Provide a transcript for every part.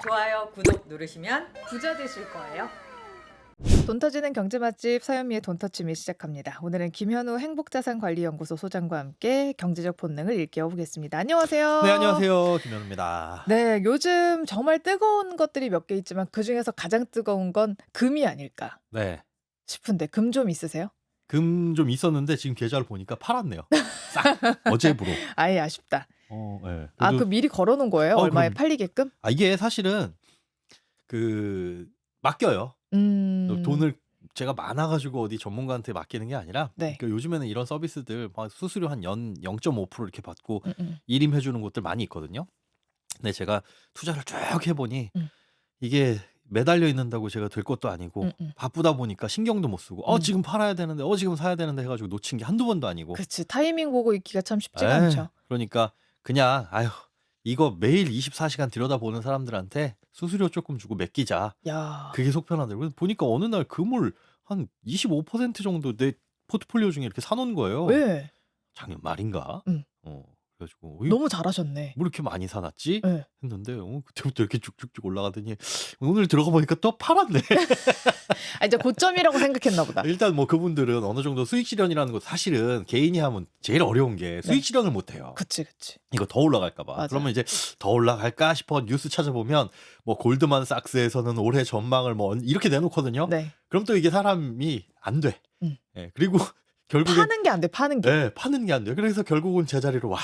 좋아요, 구독 누르시면 부자 되실 거예요. 돈 터지는 경제 맛집 서현미의 돈터침이 시작합니다. 오늘은 김현우 행복자산관리연구소 소장과 함께 경제적 본능을 일깨워 보겠습니다. 안녕하세요. 네, 안녕하세요. 김현우입니다. 네, 요즘 정말 뜨거운 것들이 몇 개 있지만 그중에서 가장 뜨거운 건 금이 아닐까 네. 싶은데 금 좀 있으세요? 금 좀 있었는데 지금 계좌를 보니까 팔았네요. 싹 어제부로. 아예 아쉽다. 네. 아, 그 미리 걸어 놓은 거예요? 얼마에 그럼. 팔리게끔? 이게 사실은 맡겨요. 돈을 제가 많아가지고 어디 전문가한테 맡기는 게 아니라 네. 그러니까 요즘에는 이런 서비스들 막 수수료 한 0.5% 이렇게 받고 음. 일임해주는 곳들 많이 있거든요. 근데 제가 투자를 쭉 해보니 이게 매달려 있는다고 제가 될 것도 아니고 바쁘다 보니까 신경도 못 쓰고 지금 팔아야 되는데 지금 사야 되는데 해가지고 놓친 게 한두 번도 아니고. 그치, 타이밍 보고 있기가 참 쉽지가 않죠. 그러니까 그냥 이거 매일 24시간 들여다보는 사람들한테 수수료 조금 주고 맡기자. 야, 그게 속 편하더라고요. 보니까 어느 날 금을 한 25% 정도 내 포트폴리오 중에 이렇게 사놓은 거예요. 왜? 작년 말인가? 음. 그래가지고 너무 잘하셨네. 뭐 이렇게 많이 사놨지? 네. 했는데 그때부터 이렇게 쭉쭉쭉 올라가더니 오늘 들어가 보니까 또 팔았네. 아, 이제 고점이라고 생각했나 보다. 일단 뭐 그분들은 어느 정도 수익 실현이라는 거 사실은 개인이 하면 제일 어려운 게 수익 네. 실현을 못 해요. 그치. 이거 더 올라갈까 봐. 맞아. 그러면 이제 더 올라갈까 싶어 뉴스 찾아보면 뭐 골드만삭스에서는 올해 전망을 뭐 이렇게 내놓거든요. 네. 그럼 또 이게 사람이 안 돼. 예, 그리고 결국에 파는 게 안 돼, 파는 게. 예, 파는 게 안 돼. 그래서 결국은 제자리로 와.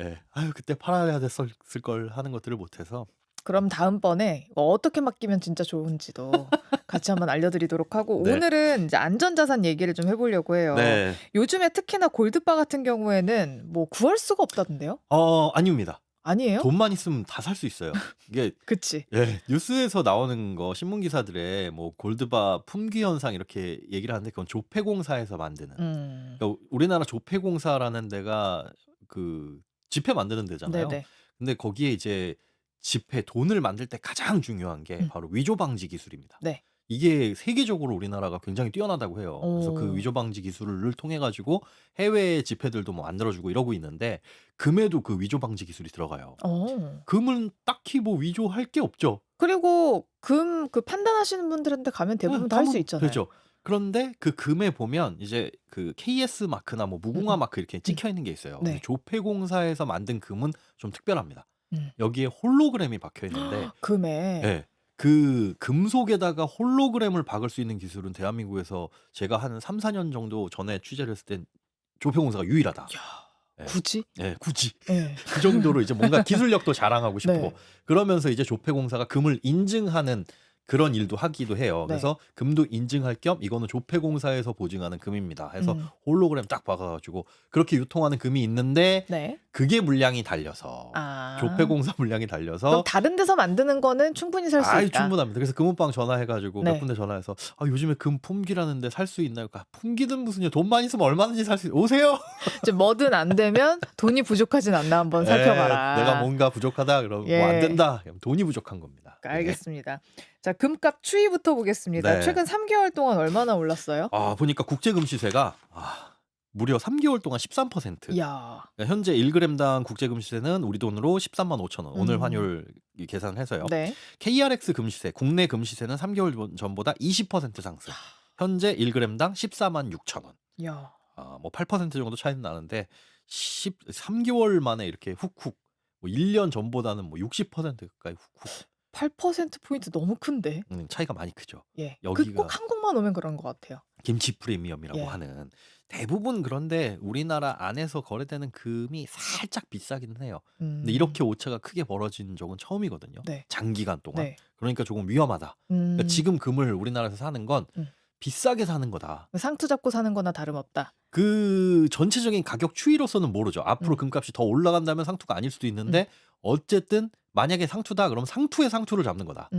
예, 그때 팔아야 됐을 걸 하는 것들을 못해서. 그럼 다음번에 어떻게 맡기면 진짜 좋은지도 같이 한번 알려드리도록 하고 네. 오늘은 이제 안전자산 얘기를 좀 해보려고 해요. 네. 요즘에 특히나 골드바 같은 경우에는 뭐 구할 수가 없다던데요? 아닙니다. 아니에요? 돈만 있으면 다 살 수 있어요. 이게 그치. 예, 뉴스에서 나오는 거 신문 기사들에 뭐 골드바 품귀 현상 이렇게 얘기를 하는데 그건 조폐공사에서 만드는. 그러니까 우리나라 조폐공사라는 데가 그 지폐 만드는 데잖아요. 네네. 근데 거기에 이제 돈을 만들 때 가장 중요한 게 바로 위조 방지 기술입니다. 네. 이게 세계적으로 우리나라가 굉장히 뛰어나다고 해요. 그래서 그 위조 방지 기술을 통해 가지고 해외 지폐들도 뭐 만들어주고 이러고 있는데 금에도 그 위조 방지 기술이 들어가요. 금은 딱히 뭐 위조할 게 없죠. 그리고 금 그 판단하시는 분들한테 가면 대부분 다 할 수 가면 있잖아요. 되죠. 그런데 그 금에 보면 이제 그 KS 마크나 뭐 무궁화 마크 이렇게 찍혀 있는 게 있어요. 네. 근데 조폐공사에서 만든 금은 좀 특별합니다. 음. 여기에 홀로그램이 박혀 있는데 금에. 네. 그 금속에다가 홀로그램을 박을 수 있는 기술은 대한민국에서 제가 한 3, 4년 정도 전에 취재를 했을 땐 조폐공사가 유일하다. 네. 굳이? 네, 굳이. 네. 그 정도로 이제 뭔가 기술력도 자랑하고 싶고 네. 그러면서 이제 조폐공사가 금을 인증하는 그런 일도 하기도 해요. 네. 그래서 금도 인증할 겸 이거는 조폐공사에서 보증하는 금입니다. 해서 홀로그램 딱 박아가지고 그렇게 유통하는 금이 있는데 네. 그게 물량이 달려서 조폐공사 물량이 달려서 그럼 다른 데서 만드는 거는 충분히 살 수 있다. 충분합니다. 그래서 금은방 전화해가지고 네. 몇 군데 전화해서 요즘에 금 품귀라는데 살 수 있나요? 품귀든 무슨요? 돈만 있으면 얼마든지 살 수 오세요. 이제 뭐든 안 되면 돈이 부족하진 않나 한번 살펴봐라. 내가 뭔가 부족하다 그러면 뭐 안 된다. 그럼 돈이 부족한 겁니다. 알겠습니다. 자, 금값 추이부터 보겠습니다. 네. 최근 3개월 동안 얼마나 올랐어요? 보니까 국제금 시세가 무려 3개월 동안 13%. 이야. 그러니까 현재 1g당 국제금 시세는 우리 돈으로 13만 5천 원. 오늘 환율 계산해서요. 네. KRX 금 시세, 국내 금 시세는 3개월 전보다 20% 상승. 현재 1g당 14만 6천 원. 이야. 뭐 8% 정도 차이는 나는데 3개월 만에 이렇게 훅훅 뭐 1년 전보다는 뭐 60% 가까이 훅훅 8%포인트 너무 큰데? 차이가 많이 크죠. 예. 여기가 꼭 한국만 오면 그런 것 같아요. 김치 프리미엄이라고 예. 하는 대부분 그런데 우리나라 안에서 거래되는 금이 살짝 비싸기는 해요. 근데 이렇게 오차가 크게 벌어진 적은 처음이거든요. 네. 장기간 동안. 네. 그러니까 조금 위험하다. 그러니까 지금 금을 우리나라에서 사는 건 비싸게 사는 거다. 상투 잡고 사는 거나 다름없다. 그 전체적인 가격 추이로서는 모르죠. 앞으로 금값이 더 올라간다면 상투가 아닐 수도 있는데 어쨌든 만약에 상투다 그러면 상투의 상투를 잡는 거다.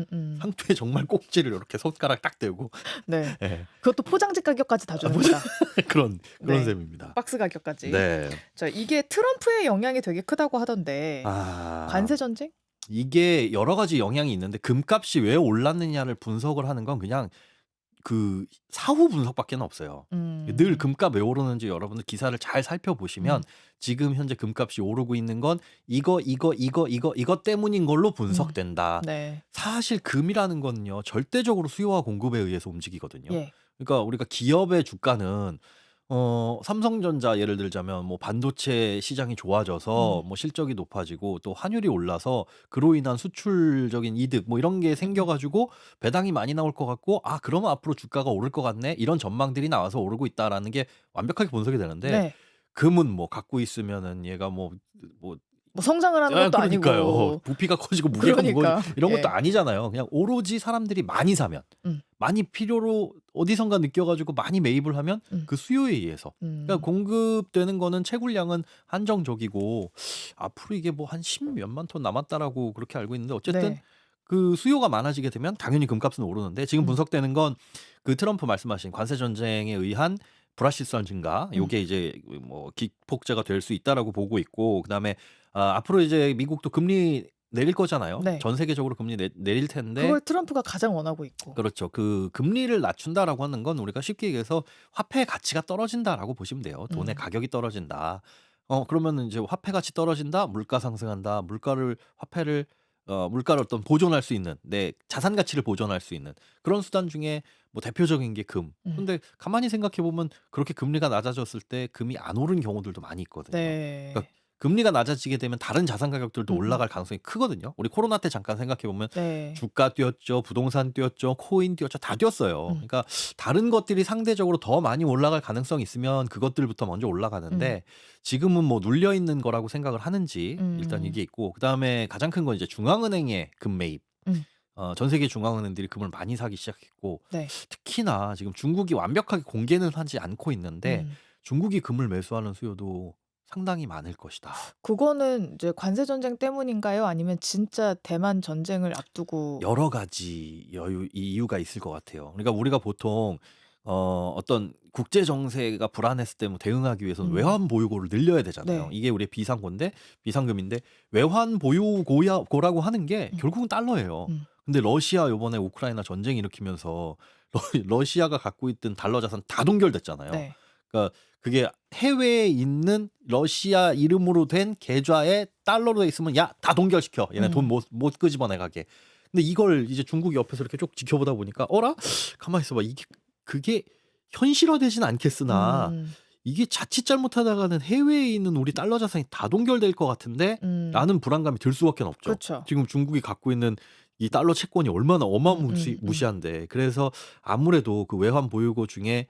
상투에 정말 꼭지를 이렇게 손가락 딱 대고 네. 네. 그것도 포장지 가격까지 다 주는 거다. 그런 네. 셈입니다. 박스 가격까지. 네. 자, 이게 트럼프의 영향이 되게 크다고 하던데. 관세 전쟁? 이게 여러 가지 영향이 있는데 금값이 왜 올랐느냐를 분석을 하는 건 그냥 그 사후 분석밖에는 없어요. 늘 금값 왜 오르는지 여러분들 기사를 잘 살펴보시면 지금 현재 금값이 오르고 있는 건 이거 때문인 걸로 분석된다. 네. 사실 금이라는 건요 절대적으로 수요와 공급에 의해서 움직이거든요. 예. 그러니까 우리가 기업의 주가는 삼성전자 예를 들자면 뭐 반도체 시장이 좋아져서 뭐 실적이 높아지고 또 환율이 올라서 그로 인한 수출적인 이득 뭐 이런 게 생겨가지고 배당이 많이 나올 것 같고 아 그러면 앞으로 주가가 오를 것 같네 이런 전망들이 나와서 오르고 있다라는 게 완벽하게 분석이 되는데 네. 금은 뭐 갖고 있으면은 얘가 뭐 뭐 성장을 하는 것도 그러니까요. 아니고. 부피가 커지고 무게가 그러니까. 무거워 이런 것도 예. 아니잖아요. 그냥 오로지 사람들이 많이 사면 많이 필요로 어디선가 느껴가지고 많이 매입을 하면 그 수요에 의해서 그러니까 공급되는 거는 채굴량은 한정적이고 앞으로 이게 뭐 한 10몇만 톤 남았다라고 그렇게 알고 있는데 어쨌든 네. 그 수요가 많아지게 되면 당연히 금값은 오르는데 지금 분석되는 건 그 트럼프 말씀하신 관세 전쟁에 의한 불확실성 증가 요게 이제 뭐 기폭제가 될 수 있다라고 보고 있고 그다음에 앞으로 이제 미국도 금리 내릴 거잖아요. 네. 전 세계적으로 금리 내릴 텐데 그걸 트럼프가 가장 원하고 있고. 그렇죠. 그 금리를 낮춘다라고 하는 건 우리가 쉽게 얘기해서 화폐의 가치가 떨어진다라고 보시면 돼요. 돈의 가격이 떨어진다. 그러면은 이제 화폐 가치 떨어진다, 물가 상승한다. 화폐를 물가를 어떤 보존할 수 있는 내 자산 가치를 보존할 수 있는 그런 수단 중에 뭐 대표적인 게 금. 근데 가만히 생각해 보면 그렇게 금리가 낮아졌을 때 금이 안 오른 경우들도 많이 있거든요. 네. 그러니까 금리가 낮아지게 되면 다른 자산 가격들도 올라갈 가능성이 크거든요. 우리 코로나 때 잠깐 생각해 보면 네. 주가 뛰었죠, 부동산 뛰었죠, 코인 뛰었죠, 다 뛰었어요. 그러니까 다른 것들이 상대적으로 더 많이 올라갈 가능성이 있으면 그것들부터 먼저 올라가는데 지금은 뭐 눌려 있는 거라고 생각을 하는지 일단 이게 있고 그다음에 가장 큰 건 이제 중앙은행의 금 매입. 전 세계 중앙은행들이 금을 많이 사기 시작했고 네. 특히나 지금 중국이 완벽하게 공개는 하지 않고 있는데 중국이 금을 매수하는 수요도 상당히 많을 것이다. 그거는 이제 관세 전쟁 때문인가요? 아니면 진짜 대만 전쟁을 앞두고 여러 가지 이유가 있을 것 같아요. 그러니까 우리가 보통 어떤 국제 정세가 불안했을 때 뭐 대응하기 위해서는 외환 보유고를 늘려야 되잖아요. 네. 이게 우리의 비상금인데 외환 보유고라고 하는 게 결국은 달러예요. 근데 러시아 요번에 우크라이나 전쟁 일으키면서 러시아가 갖고 있던 달러 자산 다 동결됐잖아요. 네. 그러니까 그게 해외에 있는 러시아 이름으로 된 계좌에 달러로 돼 있으면 야 다 동결시켜. 얘네 돈 못 끄집어내 가게. 근데 이걸 이제 중국이 옆에서 이렇게 쭉 지켜보다 보니까 어라? 가만히 있어봐. 그게 현실화되진 않겠으나 이게 자칫 잘못하다가는 해외에 있는 우리 달러 자산이 다 동결될 것 같은데 라는 불안감이 들 수밖에 없죠. 그렇죠. 지금 중국이 갖고 있는 이 달러 채권이 얼마나 어마무시한데 그래서 아무래도 그 외환 보유고 중에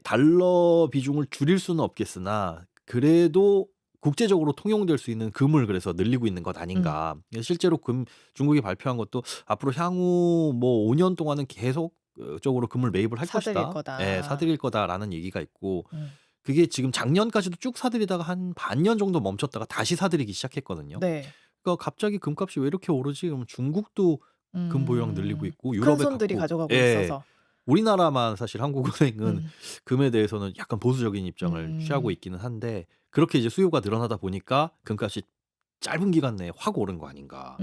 달러 비중을 줄일 수는 없겠으나 그래도 국제적으로 통용될 수 있는 금을 그래서 늘리고 있는 것 아닌가. 실제로 중국이 발표한 것도 앞으로 향후 뭐 5년 동안은 계속적으로 금을 매입을 할 사들일 것이다. 거다. 네, 사들일 거다라는 얘기가 있고 그게 지금 작년까지도 쭉 사들이다가 한 반년 정도 멈췄다가 다시 사들이기 시작했거든요. 네. 그러니까 갑자기 금값이 왜 이렇게 오르지? 그럼 중국도 금 보유량 늘리고 있고 큰 유럽에 손들이 가져가고 예. 있어서. 우리나라만 사실 한국은행은 금에 대해서는 약간 보수적인 입장을 취하고 있기는 한데 그렇게 이제 수요가 늘어나다 보니까 금값이 짧은 기간 내에 확 오른 거 아닌가.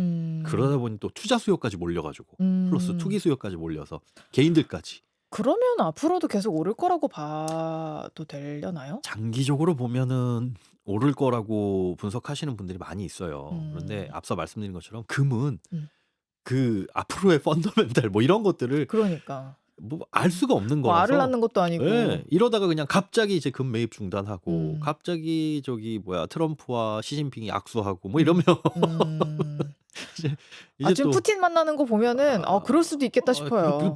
그러다 보니 또 투자 수요까지 몰려가지고 플러스 투기 수요까지 몰려서 개인들까지 그러면 앞으로도 계속 오를 거라고 봐도 되려나요? 장기적으로 보면은 오를 거라고 분석하시는 분들이 많이 있어요. 그런데 앞서 말씀드린 것처럼 금은 그 앞으로의 펀더멘탈 뭐 이런 것들을 그러니까. 뭐 알 수가 없는 뭐 알을 거라서 낳는 것도 아니고. 예, 이러다가 그냥 갑자기 이제 금 매입 중단하고 음. 갑자기 트럼프와 시진핑이 악수하고 뭐 이러면 이제 지금 또 푸틴 만나는 거 보면은 그럴 수도 있겠다 싶어요.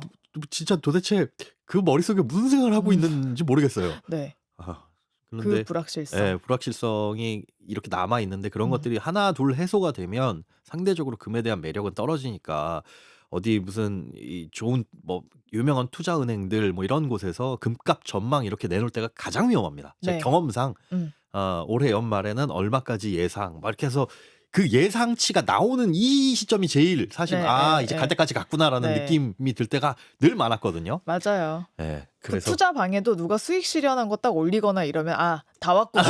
진짜 도대체 그 머릿속에 무슨 생각을 하고 있는지 모르겠어요. 네. 그 그런데 불확실성. 불확실성이 이렇게 남아 있는데 그런 것들이 하나 둘 해소가 되면 상대적으로 금에 대한 매력은 떨어지니까 어디 무슨 이 좋은 뭐 유명한 투자 은행들 뭐 이런 곳에서 금값 전망 이렇게 내놓을 때가 가장 위험합니다. 제 네. 경험상 올해 연말에는 얼마까지 예상 막 이렇게 해서 그 예상치가 나오는 이 시점이 제일 사실 네, 이제 네. 갈 때까지 갔구나라는 네. 느낌이 들 때가 늘 많았거든요. 맞아요. 네, 그 그래서 투자 방에도 누가 수익 실현한 거 딱 올리거나 이러면 다 왔구나.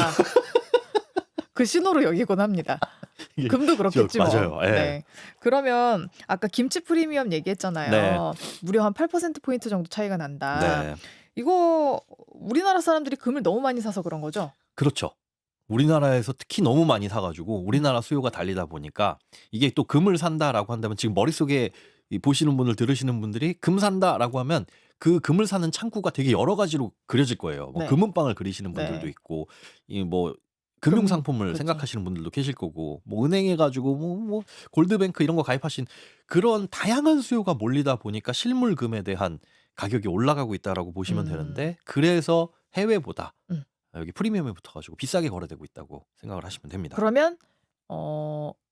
그 신호로 여기곤 합니다. 이게 금도 그렇겠지 뭐. 맞아요. 예. 네. 그러면 아까 김치 프리미엄 얘기했잖아요. 네. 무려 한 8%포인트 정도 차이가 난다. 네. 이거 우리나라 사람들이 금을 너무 많이 사서 그런 거죠? 그렇죠. 우리나라에서 특히 너무 많이 사가지고 우리나라 수요가 달리다 보니까 이게 또 금을 산다라고 한다면 지금 머릿속에 보시는 분들 들으시는 분들이 금 산다라고 하면 그 금을 사는 창구가 되게 여러 가지로 그려질 거예요. 뭐 네. 금은방을 그리시는 분들도 네. 있고 이 뭐 금융 상품을 그렇죠. 생각하시는 분들도 계실 거고 뭐 은행에 가지고 뭐 골드뱅크 이런 거 가입하신 그런 다양한 수요가 몰리다 보니까 실물금에 대한 가격이 올라가고 있다라고 보시면 되는데 그래서 해외보다 음. 여기 프리미엄에 붙어가지고 비싸게 거래되고 있다고 생각을 하시면 됩니다. 그러면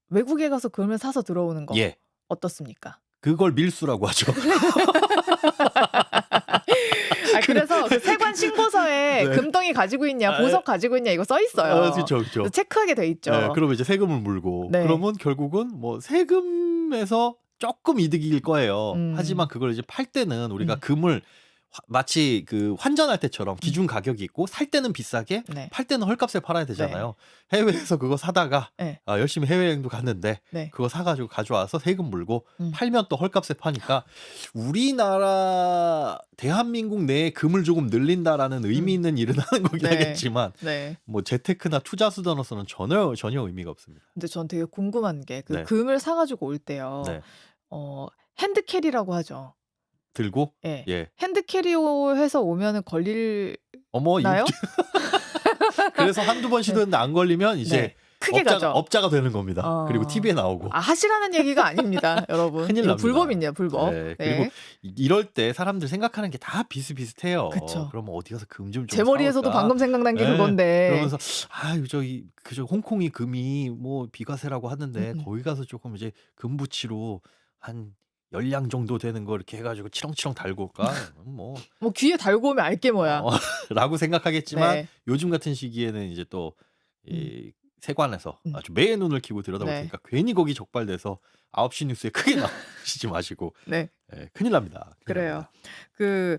외국에 가서 금을 사서 들어오는 거 예, 어떻습니까? 그걸 밀수라고 하죠. 그래서 그 세관 신고서에 네. 금덩이 가지고 있냐, 아, 보석 가지고 있냐 이거 써 있어요. 그렇죠, 그렇죠. 그래서 체크하게 돼 있죠. 네, 그러면 이제 세금을 물고 네. 그러면 결국은 뭐 세금에서 조금 이득일 거예요. 하지만 그걸 이제 팔 때는 우리가 금을 마치 그 환전할 때처럼 기준 가격이 있고 살 때는 비싸게 네. 팔 때는 헐값에 팔아야 되잖아요. 해외에서 그거 사다가 네. 열심히 해외여행도 갔는데 네. 그거 사가지고 가져와서 세금 물고 음. 팔면 또 헐값에 파니까 우리나라 대한민국 내에 금을 조금 늘린다라는 의미 있는 일은 하는 거긴 네. 하겠지만 네. 뭐 재테크나 투자 수단으로서는 전혀 의미가 없습니다. 근데 전 되게 궁금한 게 그 네. 금을 사가지고 올 때요. 네. 핸드캐리라고 하죠. 들고 예. 예. 핸드캐리해서 오면은 걸릴 어머 나요? 그래서 한두 번 시도했는데 안 걸리면 이제 네. 크게 가죠. 업자가 되는 겁니다. 그리고 TV에 나오고. 하시라는 얘기가 아닙니다, 여러분. 큰일 이거 납니다. 불법이네요, 불법. 네, 네. 그리고 이럴 때 사람들 생각하는 게 다 비슷비슷해요. 그쵸. 그러면 어디 가서 금 좀 제 머리에서도 사올까? 방금 생각난 게 네. 그건데. 그러면서 그저 홍콩이 금이 뭐 비과세라고 하는데 거기 가서 조금 이제 금부치로 한 10량 정도 되는 거 이렇게 해가지고 치렁치렁 달고 올까? 뭐 귀에 달고 오면 알게 뭐야. 라고 생각하겠지만 네. 요즘 같은 시기에는 이제 또 이 세관에서 아주 매의 눈을 키고 들여다볼 네. 테니까 괜히 거기 적발돼서 9시 뉴스에 크게 나오시지 마시고 네. 큰일 납니다. 그래요. 그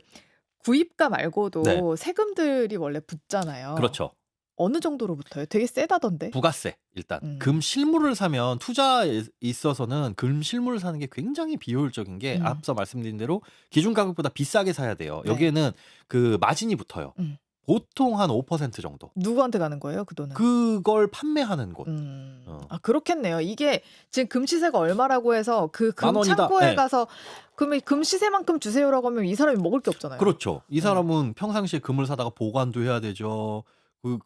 구입가 말고도 네. 세금들이 원래 붙잖아요. 그렇죠. 어느 정도로 붙어요? 되게 세다던데. 부가세 일단 금 실물을 사면 투자에 있어서는 금 실물을 사는 게 굉장히 비효율적인 게 앞서 말씀드린 대로 기준 가격보다 비싸게 사야 돼요. 네. 여기에는 그 마진이 붙어요. 보통 한 5% 정도. 누구한테 가는 거예요, 그 돈은? 그걸 판매하는 곳. 그렇겠네요. 이게 지금 금 시세가 얼마라고 해서 그 금 10,000원이다. 창고에 네. 가서 그러면 금 시세만큼 주세요라고 하면 이 사람이 먹을 게 없잖아요. 그렇죠. 이 사람은 평상시에 금을 사다가 보관도 해야 되죠.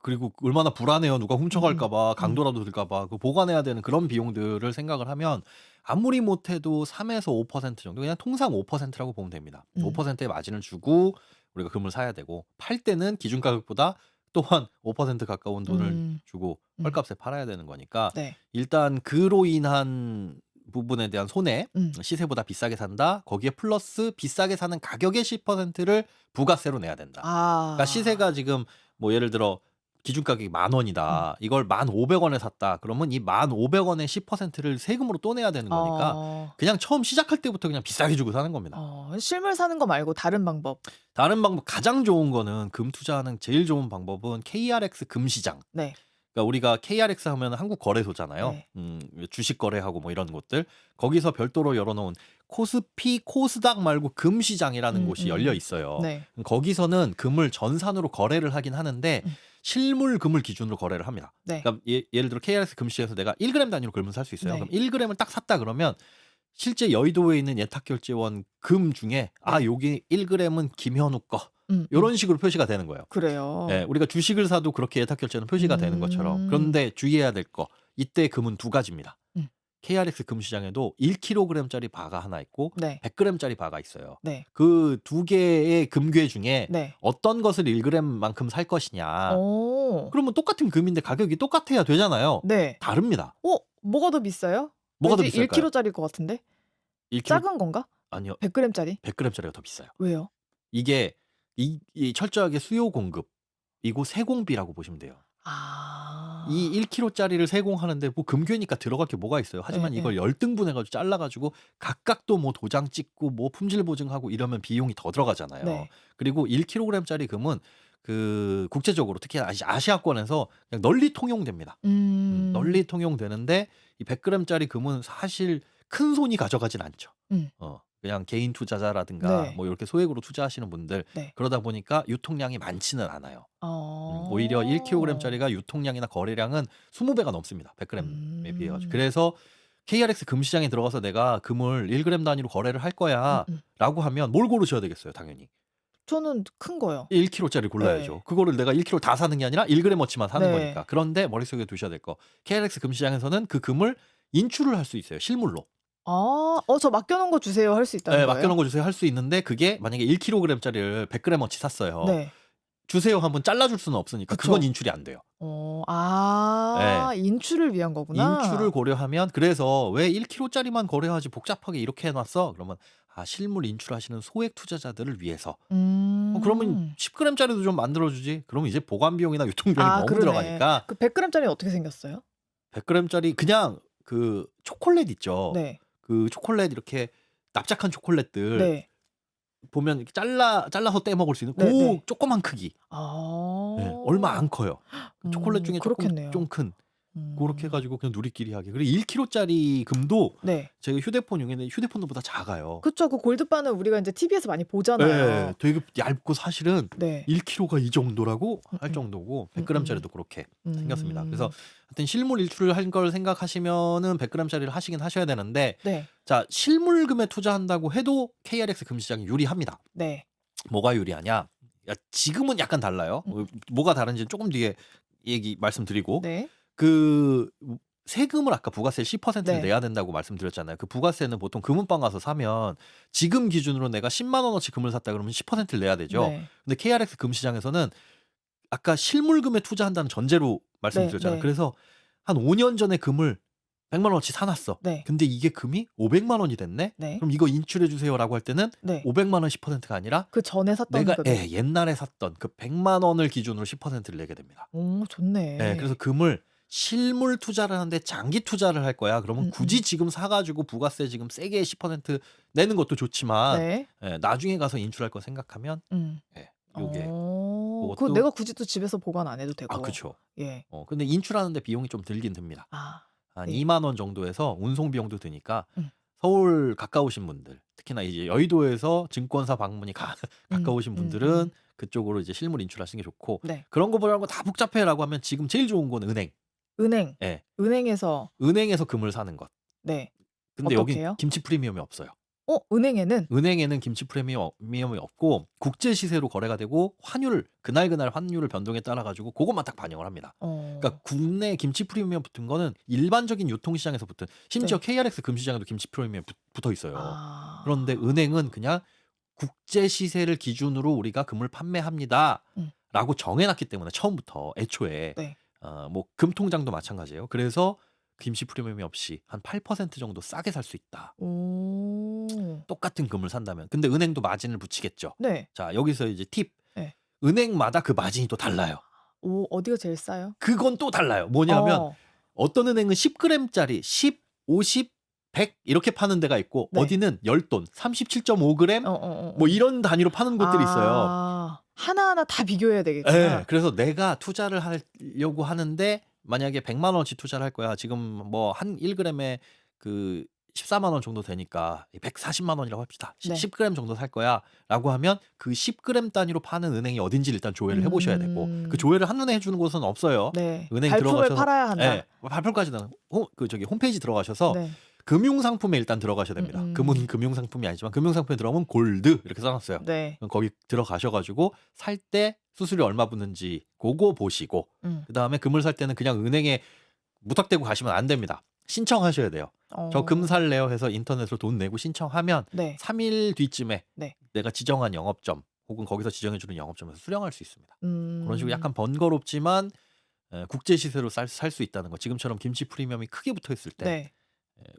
그리고 얼마나 불안해요. 누가 훔쳐갈까 봐, 강도라도 들까 봐. 그 보관해야 되는 그런 비용들을 생각을 하면 아무리 못해도 3에서 5% 정도, 그냥 통상 5%라고 보면 됩니다. 5%의 마진을 주고 우리가 금을 사야 되고, 팔 때는 기준 가격보다 또한 5% 가까운 돈을 주고 헐값에 팔아야 되는 거니까 네. 일단 그로 인한 부분에 대한 손해, 시세보다 비싸게 산다. 거기에 플러스 비싸게 사는 가격의 10%를 부가세로 내야 된다. 그러니까 시세가 지금 뭐 예를 들어 기준 가격이 10,000원이다. 이걸 1,500원에 샀다. 그러면 이 1,500원의 10%를 세금으로 또 내야 되는 거니까 그냥 처음 시작할 때부터 그냥 비싸게 주고 사는 겁니다. 실물 사는 거 말고 다른 방법. 다른 방법 가장 좋은 거는 금 투자하는 제일 좋은 방법은 KRX 금시장. 네. 그러니까 우리가 KRX 하면 한국 거래소잖아요. 네. 주식 거래하고 뭐 이런 곳들. 거기서 별도로 열어놓은 코스피, 코스닥 말고 금시장이라는 곳이 열려 있어요. 네. 거기서는 금을 전산으로 거래를 하긴 하는데 실물 금을 기준으로 거래를 합니다. 네. 그러니까 예를 들어 KRX 금시에서 내가 1g 단위로 금을 살 수 있어요. 네. 그럼 1g을 딱 샀다 그러면 실제 여의도에 있는 예탁결제원 금 중에 여기 1g은 김현우 거 이런 식으로 표시가 되는 거예요. 그래요. 네, 우리가 주식을 사도 그렇게 예탁결제는 표시가 되는 것처럼. 그런데 주의해야 될 거, 이때 금은 두 가지입니다. KRX 금시장에도 1kg짜리 바가 하나 있고 네. 100g짜리 바가 있어요. 네. 그 두 개의 금괴 중에 네. 어떤 것을 1g만큼 살 것이냐. 오. 그러면 똑같은 금인데 가격이 똑같아야 되잖아요. 네. 다릅니다. 뭐가 더 비싸요? 뭐가 더 왠지 비쌀까요? 1kg짜리일 것 같은데? 1kg? 작은 건가? 아니요. 100g짜리? 100g짜리가 더 비싸요. 왜요? 이게 이 철저하게 수요 공급이고 세공비라고 보시면 돼요. 이 1kg짜리를 세공하는데 뭐 금괴니까 들어갈 게 뭐가 있어요. 하지만 네, 이걸 10등분 해가지고 잘라가지고 각각 또 뭐 도장 찍고 뭐 품질 보증하고 이러면 비용이 더 들어가잖아요. 네. 그리고 1kg짜리 금은 그 국제적으로 특히 아시아권에서 그냥 널리 통용됩니다. 널리 통용되는데 이 100g짜리 금은 사실 큰 손이 가져가진 않죠. 그냥 개인 투자자라든가 네. 뭐 이렇게 소액으로 투자하시는 분들 네. 그러다 보니까 유통량이 많지는 않아요. 오히려 1kg짜리가 유통량이나 거래량은 20배가 넘습니다. 100g에 비해 가지고. 그래서 KRX 금시장에 들어가서 내가 금을 1g 단위로 거래를 할 거야라고 하면 뭘 고르셔야 되겠어요, 당연히. 저는 큰 거요. 1kg짜리 골라야죠. 네. 그거를 내가 1kg 다 사는 게 아니라 1g어치만 사는 네. 거니까. 그런데 머릿속에 두셔야 될 거. KRX 금시장에서는 그 금을 인출을 할 수 있어요. 실물로. 저 맡겨놓은 거 주세요 할 수 있다는 네, 거예요? 맡겨놓은 거 주세요 할 수 있는데 그게 만약에 1kg짜리를 100g어치 샀어요. 네. 주세요 하면 잘라줄 수는 없으니까 그쵸. 그건 인출이 안 돼요. 인출을 위한 거구나. 인출을 고려하면 그래서 왜 1kg짜리만 거래하지 복잡하게 이렇게 해놨어? 그러면 실물 인출하시는 소액 투자자들을 위해서. 그러면 10g짜리도 좀 만들어주지. 그러면 이제 보관 비용이나 유통 비용이 너무 그러네. 들어가니까 그 100g짜리 어떻게 생겼어요? 100g짜리 그냥 그 초콜릿 있죠. 네. 그 초콜릿 이렇게 납작한 초콜릿들 네. 보면 이렇게 잘라서 떼 먹을 수 있는 네, 그 네. 조그만 크기. 네, 얼마 안 커요. 초콜릿 중에 그렇겠네요. 좀 큰. 그렇게 해가지고 그냥 누리끼리 하게. 그리고 1kg짜리 금도 네. 제가 휴대폰용인데 휴대폰보다 작아요. 그쵸. 그 골드바는 우리가 이제 TV에서 많이 보잖아요. 네, 되게 얇고 사실은 네. 1kg가 이 정도라고 할 정도고 100g짜리도 그렇게 생겼습니다. 그래서 하여튼 실물 일출을 한 걸 생각하시면은 100g짜리를 하시긴 하셔야 되는데 네. 자 실물금에 투자한다고 해도 KRX 금시장이 유리합니다. 네. 뭐가 유리하냐? 지금은 약간 달라요. 뭐가 다른지 조금 뒤에 말씀드리고 네. 그 세금을 아까 부가세 10%를 네. 내야 된다고 말씀드렸잖아요. 그 부가세는 보통 금은방 가서 사면 지금 기준으로 내가 10만 원어치 금을 샀다 그러면 10%를 내야 되죠. 네. 근데 KRX 금시장에서는 아까 실물금에 투자한다는 전제로 말씀드렸잖아요. 네. 그래서 한 5년 전에 금을 100만 원어치 사놨어. 네. 근데 이게 금이 500만 원이 됐네. 네. 그럼 이거 인출해 주세요라고 할 때는 네. 500만 원 10%가 아니라 그 전에 샀던 내가 금액. 옛날에 샀던 그 100만 원을 기준으로 10%를 내게 됩니다. 오, 좋네. 네, 그래서 금을 실물 투자를 하는데 장기 투자를 할 거야. 그러면 굳이 지금 사가지고 부가세 지금 세게 10% 내는 것도 좋지만 네. 나중에 가서 인출할 거 생각하면 요게 그거 그것도 내가 굳이 또 집에서 보관 안 해도 되고. 그렇죠. 예. 근데 인출하는데 비용이 좀 들긴 듭니다. 한 2만 원 정도에서 운송 비용도 드니까 서울 가까우신 분들, 특히나 이제 여의도에서 증권사 방문이 가까우신 분들은 그쪽으로 이제 실물 인출하시는 게 좋고 네. 그런 거 보라고 다 복잡해라고 하면 지금 제일 좋은 건 은행. 은행. 네. 은행에서 금을 사는 것. 네. 근데 여기 어떻게요? 김치 프리미엄이 없어요. 은행에는 김치 프리미엄이 없고 국제 시세로 거래가 되고 그날 환율 변동에 따라 가지고 그것만 딱 반영을 합니다. 그러니까 국내 김치 프리미엄 붙은 거는 일반적인 유통시장에서 붙은 심지어 KRX 금시장에도 김치 프리미엄 붙어 있어요. 그런데 은행은 그냥 국제 시세를 기준으로 우리가 금을 판매합니다라고 정해놨기 때문에 처음부터 애초에 네. 뭐 금통장도 마찬가지예요. 그래서 김치 프리미엄이 없이 한 8% 정도 싸게 살 수 있다. 똑같은 금을 산다면. 근데 은행도 마진을 붙이겠죠. 네. 자, 여기서 이제 팁. 네. 은행마다 그 마진이 또 달라요. 어디가 제일 싸요? 그건 또 달라요. 뭐냐면 어떤 은행은 10g짜리 10, 50, 100 이렇게 파는 데가 있고 네. 어디는 10돈 37.5g 뭐 이런 단위로 파는 곳들이 있어요. 하나하나 다 비교해야 되겠구나. 네, 그래서 내가 투자를 하려고 하는데 만약에 100만 원어치 투자를 할 거야. 지금 뭐 한 1g에 그 14만 원 정도 되니까 140만 원이라고 합시다. 네. 10g 정도 살 거야라고 하면 그 10g 단위로 파는 은행이 어딘지 일단 조회를 해보셔야 되고 그 조회를 한눈에 해주는 곳은 없어요. 네. 은행 발품을 들어가셔서 팔아야 한다. 네, 발표까지는 홈페이지 들어가셔서 네. 금융상품에 일단 들어가셔야 됩니다. 금은 금융상품이 아니지만 금융상품에 들어가면 골드 이렇게 써놨어요. 네. 그럼 거기 들어가셔가지고 살 때 수수료 얼마 붙는지 그거 보시고 그 다음에 금을 살 때는 그냥 은행에 무턱대고 가시면 안 됩니다. 신청하셔야 돼요. 저 금 살래요 해서 인터넷으로 돈 내고 신청하면 네. 3일 뒤쯤에 네. 내가 지정한 영업점 혹은 거기서 지정해주는 영업점에서 수령할 수 있습니다. 그런 식으로 약간 번거롭지만 국제 시세로 살 수 있다는 거. 지금처럼 김치 프리미엄이 크게 붙어 있을 때 네.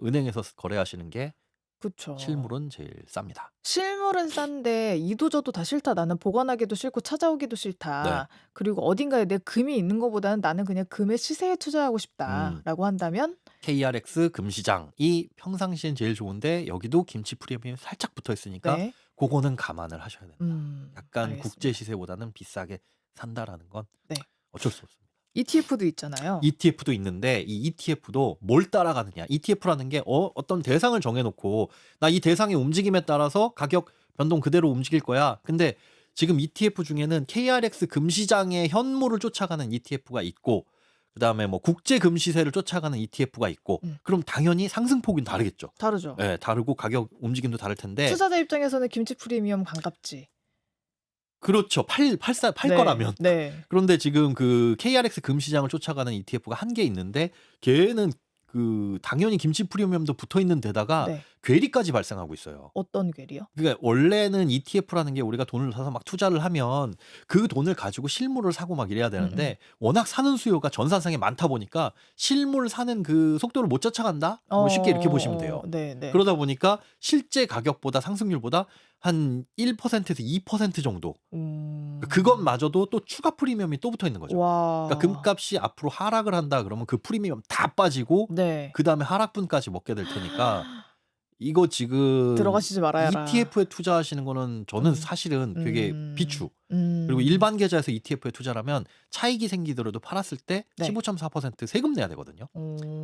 은행에서 거래하시는 게 그쵸. 실물은 제일 쌉니다. 실물은 싼데 이도저도 다 싫다. 나는 보관하기도 싫고 찾아오기도 싫다. 네. 그리고 어딘가에 내 금이 있는 것보다는 나는 그냥 금의 시세에 투자하고 싶다라고 한다면 KRX 금시장이 평상시엔 제일 좋은데 여기도 김치 프리미엄이 살짝 붙어 있으니까 네. 그거는 감안을 하셔야 됩니다. 약간 알겠습니다. 국제 시세보다는 비싸게 산다라는 건 네. 어쩔 수 없습니다. ETF도 있잖아요. ETF도 있는데 이 ETF도 뭘 따라가느냐. ETF라는 게 어떤 대상을 정해놓고 나 이 대상의 움직임에 따라서 가격 변동 그대로 움직일 거야. 근데 지금 ETF 중에는 KRX 금시장의 현물을 쫓아가는 ETF가 있고 그다음에 뭐 국제 금시세를 쫓아가는 ETF가 있고 그럼 당연히 상승폭은 다르겠죠. 다르죠. 네, 다르고 가격 움직임도 다를 텐데 투자자 입장에서는 김치 프리미엄 반갑지. 그렇죠. 팔 네. 거라면. 네. 그런데 지금 그 KRX 금시장을 쫓아가는 ETF가 한 개 있는데 걔는 그 당연히 김치 프리미엄도 붙어 있는 데다가 네. 괴리까지 발생하고 있어요. 어떤 괴리요? 그러니까 원래는 ETF라는 게 우리가 돈을 사서 막 투자를 하면 그 돈을 가지고 실물을 사고 막 이래야 되는데 워낙 사는 수요가 전 세상에 많다 보니까 실물 사는 그 속도를 못 쫓아간다? 뭐 쉽게 이렇게 보시면 돼요. 네, 네. 그러다 보니까 실제 가격보다 상승률보다 한 1%에서 2% 정도. 그것마저도 또 추가 프리미엄이 또 붙어 있는 거죠. 와. 그러니까 금값이 앞으로 하락을 한다 그러면 그 프리미엄 다 빠지고 네. 그다음에 하락분까지 먹게 될 테니까 이거 지금 들어가시지 말아야 ETF에 투자하시는 거는 저는 사실은 되게 비추. 그리고 일반 계좌에서 ETF에 투자하면 차익이 생기더라도 팔았을 때 네. 15.4% 세금 내야 되거든요.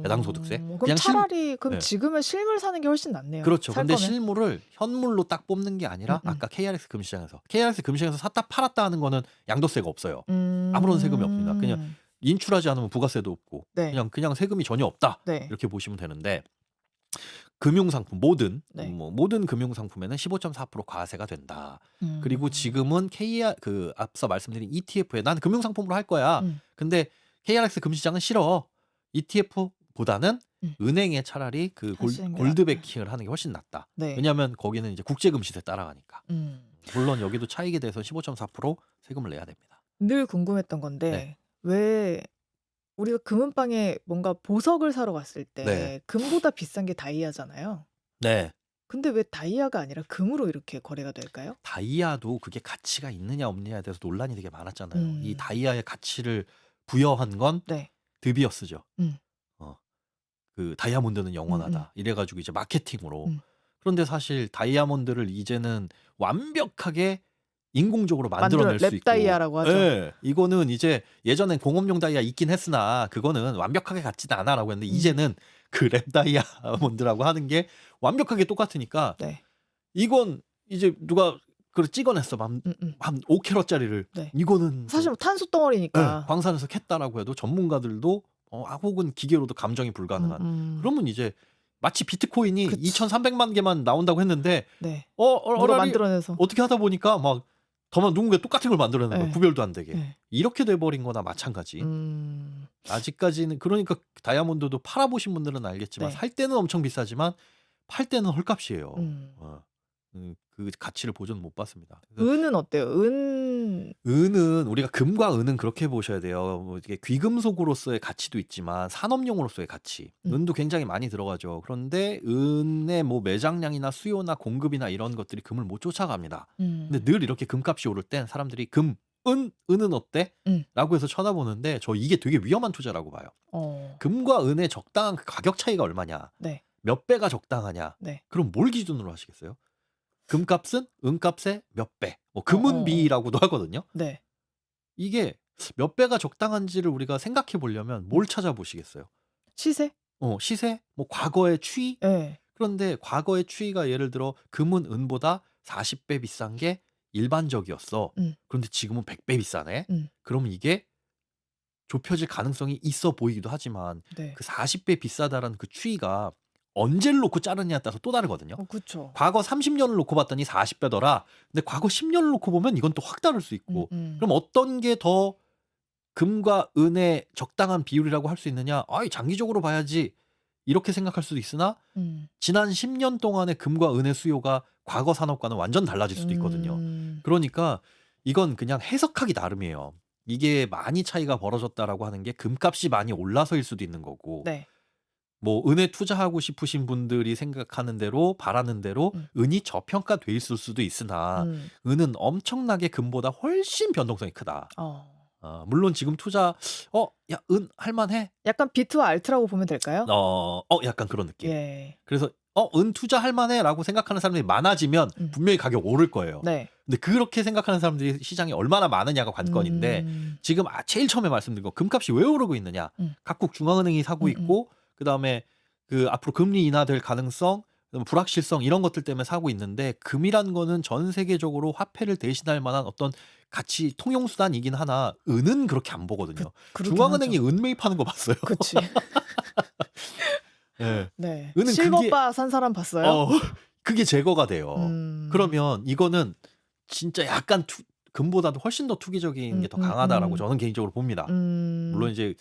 배당소득세. 그럼 그냥 차라리 그럼 네. 지금은 실물 사는 게 훨씬 낫네요. 그렇죠. 살 근데 거면. 실물을 현물로 딱 뽑는 게 아니라 아까 KRX 금시장에서 샀다 팔았다 하는 거는 양도세가 없어요. 아무런 세금이 없습니다. 그냥 인출하지 않으면 부가세도 없고 네. 그냥 세금이 전혀 없다. 네. 이렇게 보시면 되는데 금융상품 모든 네. 모든 금융상품에는 15.4% 과세가 된다. 그리고 지금은 앞서 말씀드린 ETF에 난 금융상품으로 할 거야. 근데 KRX 금시장은 싫어. ETF보다는 은행에 차라리 그 하시는 게 골드베킹을 하는 게 훨씬 낫다. 네. 왜냐하면 거기는 이제 국제금시세 따라가니까. 물론 여기도 차익에 대해서 15.4% 세금을 내야 됩니다. 늘 궁금했던 건데 네. 왜 우리가 금은방에 뭔가 보석을 사러 갔을 때 네. 금보다 비싼 게 다이아잖아요. 네. 근데 왜 다이아가 아니라 금으로 이렇게 거래가 될까요? 다이아도 그게 가치가 있느냐 없느냐에 대해서 논란이 되게 많았잖아요. 이 음. 다이아의 가치를 부여한 건 네. 드비어스죠. 음. 그 다이아몬드는 영원하다. 이래가지고 이제 마케팅으로. 그런데 사실 다이아몬드를 이제는 완벽하게 인공적으로 만들어낼 수 있고. 랩다이아라고 하죠. 네, 이거는 이제 예전엔 공업용 다이아 있긴 했으나 그거는 완벽하게 같지는 않아라고 했는데 이제는 그 랩다이아몬드라고 하는 게 완벽하게 똑같으니까 네. 이건 이제 누가 그걸 찍어냈어. 한 5캐럿짜리를. 네. 이거는 사실 뭐 탄소 네, 덩어리니까. 광산에서 캤다라고 해도 전문가들도 혹은 기계로도 감정이 불가능한. 그러면 이제 마치 비트코인이 그치. 2,300만 개만 나온다고 했는데 네. 누가 누가 만들어내서. 어떻게 하다 보니까 막 더만 누군가 똑같은 걸 만들어내는 거야. 네. 구별도 안 되게. 네. 이렇게 돼버린 거나 마찬가지. 아직까지는 그러니까 다이아몬드도 팔아보신 분들은 알겠지만 네. 살 때는 엄청 비싸지만 팔 때는 헐값이에요. 그 가치를 보존 못 받습니다. 그래서 은은 어때요? 은은 우리가 금과 은은 그렇게 보셔야 돼요. 뭐 이게 귀금속으로서의 가치도 있지만 산업용으로서의 가치. 은도 굉장히 많이 들어가죠. 그런데 은의 뭐 매장량이나 수요나 공급이나 이런 것들이 금을 못 쫓아갑니다. 근데 늘 이렇게 금값이 오를 땐 사람들이 은은 어때? 라고 해서 쳐다보는데 저 이게 되게 위험한 투자라고 봐요. 금과 은의 적당한 그 가격 차이가 얼마냐? 네. 몇 배가 적당하냐? 네. 그럼 뭘 기준으로 하시겠어요? 금값은 은값의 몇 배. 뭐 금은비라고도 하거든요. 네. 이게 몇 배가 적당한지를 우리가 생각해 보려면 뭘 찾아보시겠어요? 시세? 시세? 뭐 과거의 추이? 네. 그런데 과거의 추이가 예를 들어 금은 은보다 40배 비싼 게 일반적이었어. 그런데 지금은 100배 비싸네. 그럼 이게 좁혀질 가능성이 있어 보이기도 하지만 네. 그 40배 비싸다라는 그 추이가 언제를 놓고 자르냐에 따라서 또 다르거든요. 그렇죠. 과거 30년을 놓고 봤더니 40배더라. 근데 과거 10년을 놓고 보면 이건 또 확 다를 수 있고. 그럼 어떤 게 더 금과 은의 적당한 비율이라고 할 수 있느냐? 장기적으로 봐야지. 이렇게 생각할 수도 있으나 지난 10년 동안의 금과 은의 수요가 과거 산업과는 완전 달라질 수도 있거든요. 그러니까 이건 그냥 해석하기 나름이에요. 이게 많이 차이가 벌어졌다라고 하는 게 금값이 많이 올라서일 수도 있는 거고. 네. 뭐 은에 투자하고 싶으신 분들이 생각하는 대로 바라는 대로 은이 저평가돼 있을 수도 있으나 은은 엄청나게 금보다 훨씬 변동성이 크다. 물론 지금 투자 야, 은 할만해. 약간 비트와 알트라고 보면 될까요? 약간 그런 느낌. 예. 그래서 은 투자할 만해라고 생각하는 사람들이 많아지면 분명히 가격 오를 거예요. 네. 근데 그렇게 생각하는 사람들이 시장에 얼마나 많으냐가 관건인데 지금 지금 제일 처음에 말씀드린 거 금값이 왜 오르고 있느냐? 각국 중앙은행이 사고 있고 그다음에 그 앞으로 금리 인하될 가능성, 그다음에 불확실성 이런 것들 때문에 사고 있는데 금이란 거는 전 세계적으로 화폐를 대신할 만한 어떤 가치 통용 수단이긴 하나 은은 그렇게 안 보거든요. 그렇긴 중앙은행이 하죠. 은 매입하는 거 봤어요. 그치. 예. 네. 은은 실버바 산 사람 봤어요? 그게 제거가 돼요. 음. 그러면 이거는 진짜 약간 금보다도 훨씬 더 투기적인 게 더 강하다라고 저는 개인적으로 봅니다. 물론 이제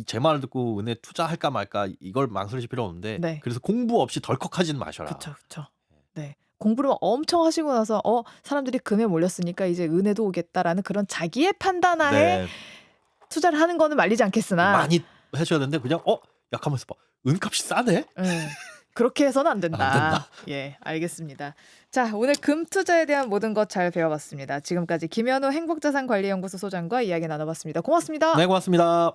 제 말을 듣고 은에 투자할까 말까 이걸 망설이실 필요 없는데 네. 그래서 공부 없이 덜컥하지는 마셔라. 그쵸. 네. 공부를 엄청 하시고 나서 사람들이 금에 몰렸으니까 이제 은에도 오겠다라는 그런 자기의 판단하에 네. 투자를 하는 거는 말리지 않겠으나 많이 하셔야 되는데 그냥 약하면서 봐. 은값이 싸네? 네. 그렇게 해서는 안 된다. 안 된다. 예, 알겠습니다. 자, 오늘 금 투자에 대한 모든 것 잘 배워봤습니다. 지금까지 김현우 행복자산관리연구소 소장과 이야기 나눠봤습니다. 고맙습니다. 네, 고맙습니다.